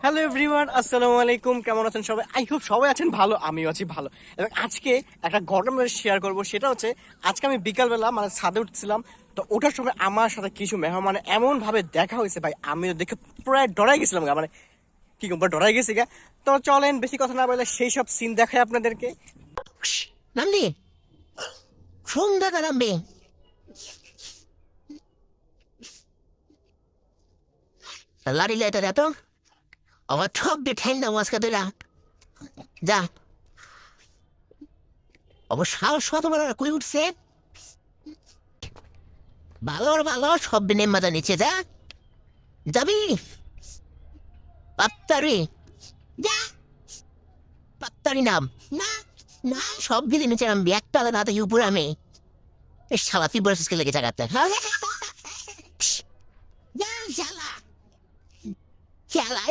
Hello everyone, আসসালামু আলাইকুম। কেমন আছেন সবাই? আই হোপ সবাই আছেন ভালো, আমিও আছি ভালো। এবং আজকে একটা ঘটনা শেয়ার করব। সেটা হচ্ছে, আজকে আমি বিকালবেলা মানে ছাদে উঠছিলাম। তো ওঠার সময় আমার সাথে কিছু মেহমান এমন ভাবে দেখা হয়েছে ভাই, আমি দেখে প্রায় ডরাই গেছিলাম মানে কি বলবো, ডরাই গেছি গা। তো চলেন বেশি কথা না বলে সেই সব সিন দেখাই আপনাদেরকে। নামলি সন্ধ্যাটা নামবে লাড়ি লাইটার এত আমার সব ঠেন না মাঝকা তুই যা অবশ্য সাহস কত বড় কই উঠছে ভালো ভালো সব দিনের মাথা নিচে যা যাবি পাত্তারি যা পাত্তারি নাম না না সব দিলে নিচে নামবি একটা হাতে উপরে আমি শালা তুই বলেছিস কে লেগে জায়গাতে যা শালা খেলা